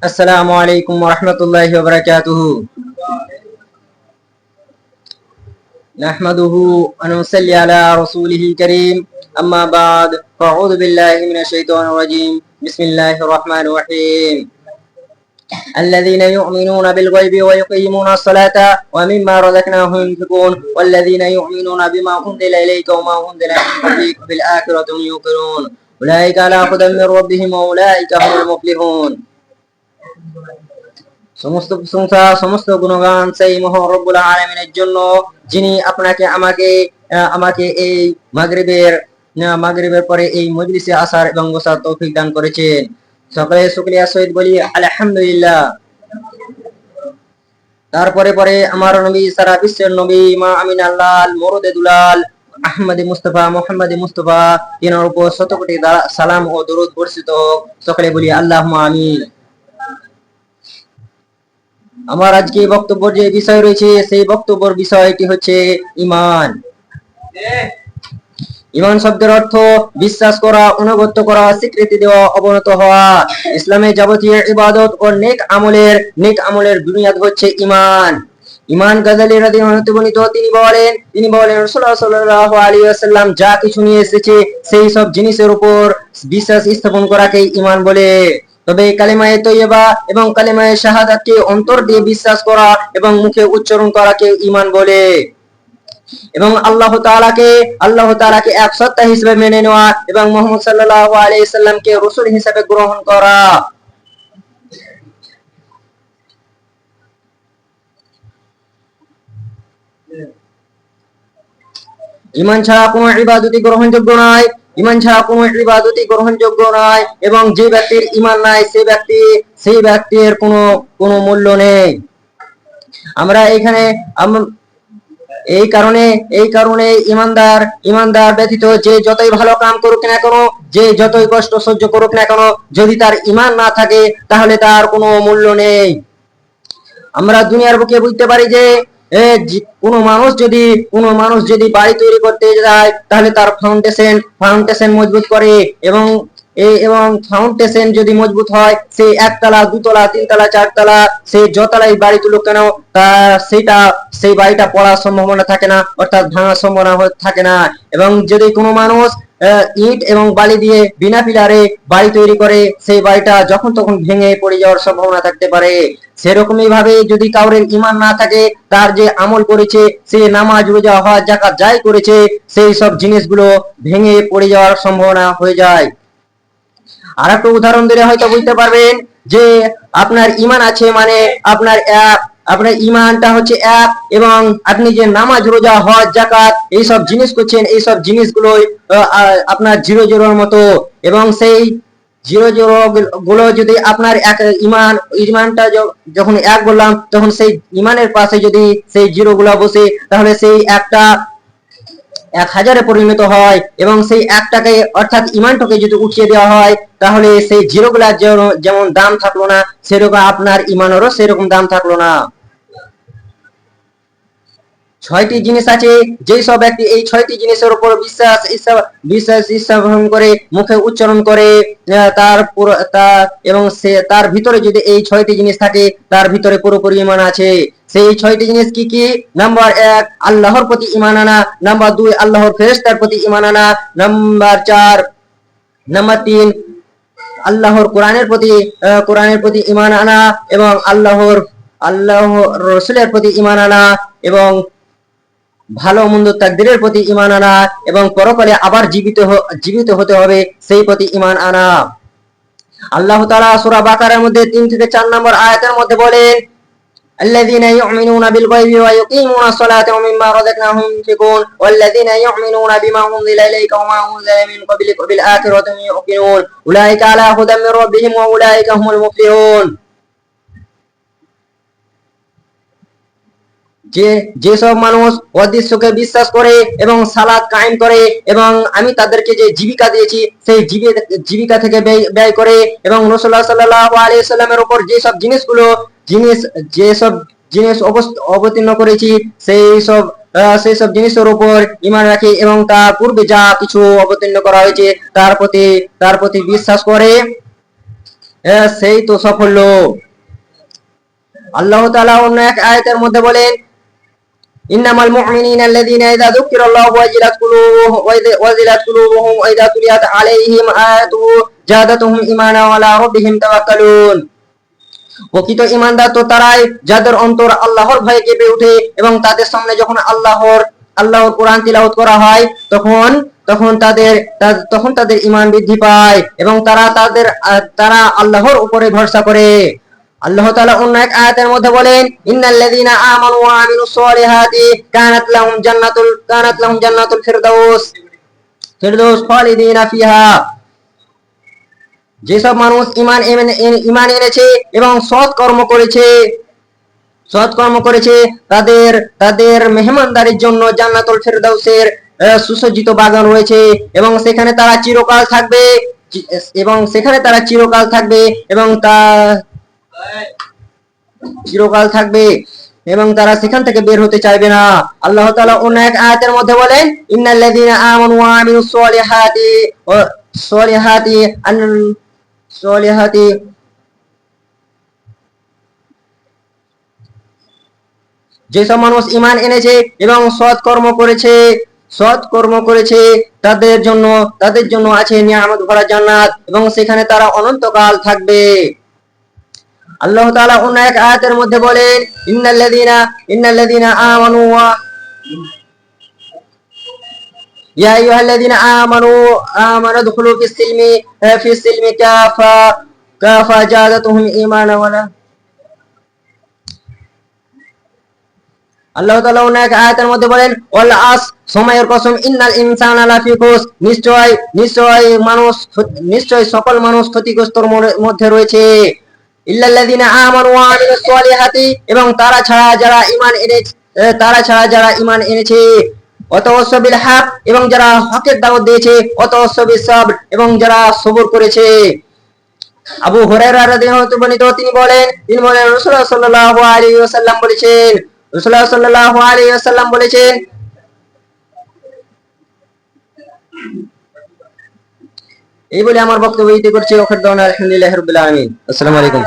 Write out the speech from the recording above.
السلام عليكم ورحمة الله وبركاته. نحمده ونصلي على رسوله الكريم. أما بعد فأعوذ بالله من الشيطان الرجيم. بسم الله الرحمن الرحيم. الذين يؤمنون بالغيب ويقيمون الصلاة ومما رزقناهم ينفقون والذين يؤمنون بما أنزل إليك وما أنزل من قبلك بالآخرة هم يوقنون أولئك على هدى من ربهم وأولئك هم المفلحون. সমস্ত প্রশংসা সমস্ত গুণগান সেই মহান রব্বুল আলামিনের জন্য, যিনি আপনাকে আমাকে এই মাগরিবের পরে এই মজলিসে আসার এবং বসার তৌফিক দান করেছেন। সকলে শুকরিয়া সহিত বলি আলহামদুলিল্লাহ। তারপরে আমার নবী, সারা বিশ্বের নবী, মা আমিনার লাল, মরদে দুলাল, আহমদে মুস্তফা, মোহাম্মদে মুস্তফা, তিনার উপর শত কোটি সালাম ও দরুদ বর্ষিত হোক। সকলে বলি আল্লাহুম্মা আমিন। আমার আজকে বক্তব্যের যে বিষয় রয়েছে, সেই বক্তব্যের বিষয়টি হচ্ছে ঈমান। ঈমান শব্দের অর্থ বিশ্বাস করা, অনুগত করা, স্বীকৃতি দেওয়া, অবনত হওয়া। ইসলামে যাবতীয় ইবাদত ও নেক আমলের বুনিয়াদ হচ্ছে ঈমান। ইমান গাজালি রাদিয়াল্লাহু আনহু বর্ণিত, তিনি বলেন রাসূলুল্লাহ সাল্লাল্লাহু আলাইহি ওয়াসাল্লাম যা কিছু নিয়ে এসেছে সেই সব জিনিসের উপর বিশ্বাস স্থাপন করাকে ঈমান বলে। তবে কালিমায়ে তৈয়বা এবং কালিমায়ে শাহাদাতকে অন্তর দিয়ে বিশ্বাস করা এবং মুখে উচ্চারণ করাকে ঈমান বলে। এবং আল্লাহ তাআলাকে এক সত্তা হিসেবে মেনে নেওয়া এবং মুহাম্মদ সাল্লাল্লাহু আলাইহি ওয়াসাল্লামকে রাসূল হিসেবে গ্রহণ করা। ঈমান ছাড়া কোনো ইবাদতই গ্রহণযোগ্য নয়। এবং যে ব্যক্তির ঈমান নাই সেই ব্যক্তির কোনো মূল্য নেই। আমরা এখানে এই কারণে ঈমানদার ব্যতীত যে যতই ভালো কাম করুক না কেন, যে যতই কষ্ট সহ্য করুক না কেন, যদি তার ঈমান না থাকে তাহলে তার কোনো মূল্য নেই। আমরা দুনিয়ার বুকে বুঝতে পারি যে কোনো মানুষ যদি বাড়ি তৈরি করতে যায় তাহলে তার ফাউন্ডেশন মজবুত করে এবং ফাউন্ডেশন যদি মজবুত হয়, সে একতলা, দুতলা, তিনতলা, চারতলা, সে যতলাই বাড়ি তুলুক কেন সেই বাড়িটা পড়ার সম্ভাবনা থাকে না, অর্থাৎ ভাঙার সম্ভাবনা থাকে না। এবং যদি কোনো মানুষ ইট এবং বালি দিয়ে বিনা পিলারে বাড়ি তৈরি করে, সেই বাড়িটা যখন তখন ভেঙে পড়ে যাওয়ার সম্ভাবনা থাকতে পারে। সেরকমই ভাবে যদি কাউরের ঈমান না থাকে, তার যে আমল করেছে, সে নামাজ, রোজা, হজ, যাকাত যাই করেছে, সেই সব জিনিসগুলো ভেঙে পড়ে যাওয়ার সম্ভাবনা হয়ে যায়। আর একটা উদাহরণ দিলে হয়তো বুঝতে পারবেন যে আপনার ঈমান আছে মানে আপনার ঈমানটা হচ্ছে এক, এবং আপনি যে নামাজ, রোজা, হজ, যাকাত এইসব জিনিস করছেন, এইসব জিনিসগুলোই আপনার 0-0 মতো। এবং সেই 0-0 গুলো যদি আপনার এক ঈমানটা যখন এক বললাম, তখন সেই ঈমানের পাশে যদি সেই 0 গুলা বসে, তাহলে সেই একটা 1000-এ পরিণত হয়। এবং সেই একটাকে অর্থাৎ ঈমানটাকে যদি উঠিয়ে দেওয়া হয়, তাহলে সেই 0 গুলার যেমন দাম থাকলো না, সেরকম আপনার ঈমানেরও সেরকম দাম থাকলো না। 6টি জিনিস আছে, যেই সব ব্যক্তি এই 6টি জিনিসের উপর বিশ্বাস স্থাপন করে, মুখে উচ্চারণ করে, তার ভিতরে যদি এই 6টি জিনিস থাকে, তার ভিতরে পুরোপুরি ঈমান আছে। সেই 6টি জিনিস কি কি? নাম্বার 1, আল্লাহর প্রতি ঈমান আনা। নাম্বার 2, আল্লাহর ফেরেশতার প্রতি ঈমান আনা। নাম্বার 3, আল্লাহর কোরআনের প্রতি ঈমান আনা এবং আল্লাহর রাসূলের প্রতি ঈমান আনা এবং ভালো মন্দ তাকদীরের প্রতি ঈমান আনা এবং পরকালে আবার জীবিত হতে হবে সেই প্রতি ঈমান আনা। আল্লাহ তাআলা সূরা বাকারার মধ্যে 3-4 নম্বর আয়াতের মধ্যে বলেন, আল্লাযীনা ইউমিনুনা বিল গায়বি ওয়া ইউকিমুনাস সালাতা ওয়া মিম্মা রাযাকনাহুম ইউনফিকুন ওয়াল্লাযীনা ইউমিনুনা বিমা উনজিলা ইলাইকা ওয়া মা উনজিলা মিন ক্বাবলিকা ওয়া বিল আখিরাতি হুম ইউকিনুন উলাইকা আলা হুদাম মির রাব্বিহিম ওয়া উলাইকা হুমুল মুফলিহুন। যেসব মানুষ অদৃশ্যকে বিশ্বাস করে এবং সালাত কায়েম করে এবং আমি তাদেরকে যে জীবিকা দিয়েছি সেই জীবিকা থেকে ব্যয় করে এবং রাসূলুল্লাহ সাল্লাল্লাহু আলাইহি ওয়াসাল্লামের উপর যেসব জিনিস অবতীর্ণ করেছি সেই সব জিনিসের উপর ঈমান রাখে এবং তার পূর্বে যা কিছু অবতীর্ণ করা হয়েছে তার প্রতি বিশ্বাস করে সেই তো সাফল্য। আল্লাহ তাআলা অন্য এক আয়াতের মধ্যে বলেন, ইন্নামাল মুমিনিনা আল্লাযীনা ইযা যুকিরাল্লাহু ওয়াজিলাত কুলুবুহুম ওয়া ইযা তুলিয়াত আলাইহিম আয়াতুহু জাদাতুহুম ঈমানা ওয়া আলা রাব্বিহিম তাওয়াক্কালুন। প্রকৃত ঈমানদার তো তারাই যাদের অন্তর আল্লাহর ভয়ে কেঁপে ওঠে এবং তাদের সামনে যখন আল্লাহর কোরআন তিলাওয়াত করা হয় তখন তখন তাদের ঈমান বৃদ্ধি পায় এবং তারা আল্লাহর উপরে ভরসা করে। আল্লাহ তাআলা অন্য এক আয়াতের মধ্যে বলেন, ইন্নাল্লাযীনা আমানু ওয়া আমিলুস সলিহাতি কানাত লাহুম জান্নাতুল ফিরদাউস খালিদিনা ফিহা। যেসব মানুষ ঈমান এনেছে এবং সৎ কর্ম করেছে তাদের মেহমানদারির জন্য জান্নাতুল ফিরদাউসের সুসজ্জিত বাগান রয়েছে এবং সেখানে তারা চিরকাল থাকবে এবং তারা সেখান থেকে বের হতে চাইবে না। আল্লাহ তাআলা অন্য এক আয়াতের মধ্যে বলেন, ইন্নাল্লাযীনা আমানু ওয়া আমিলুস সলিহাতি যেসব মানুষ ঈমান এনেছে এবং সৎ কর্ম করেছে তাদের জন্য আছে নিয়ামত ভরা জান্নাত এবং সেখানে তারা অনন্তকাল থাকবে। আল্লাহ তাআলা অন্য এক আয়াতের মধ্যে বলেন, ইন্নাল্লাযীনা আমানু ইয়া আইয়ুহাল্লাযীনা আমানু দুখুলু ফিস-সিলমি কাফা জাদাতুহুম ঈমানা ওয়া আল্লাহ তাআলা অন্য এক আয়াতের মধ্যে বলেন, ওয়াল সময়ের কসম, ইন্নাল ইনসানা লাফি খুস, নিশ্চয় সকল মানুষ ক্ষতিগ্রস্তর মধ্যে রয়েছে। ইল্লাল্লাযীনা আমানু ওয়া আমিলুস সলিহাতি, এবং তারা ছাড়া যারা ঈমান এনেছে, ওয়াতাওয়াসাউ বিল হক, এবং যারা হকের দাওয়াত দিয়েছে, ওয়াতাওয়াসাউ বিস সাবর, এবং যারা সবর করেছে। আবু হুরায়রা রাদিয়াল্লাহু আনহু বর্ণিত, তিনি বলেন রাসূলুল্লাহ সাল্লাল্লাহু আলাইহি ওয়াসাল্লাম বলেছেন, এই বলে আমার বক্তব্য ইতি করছি। আলহামদুলিল্লাহি রাব্বিল আলামিন। আসসালামু আলাইকুম।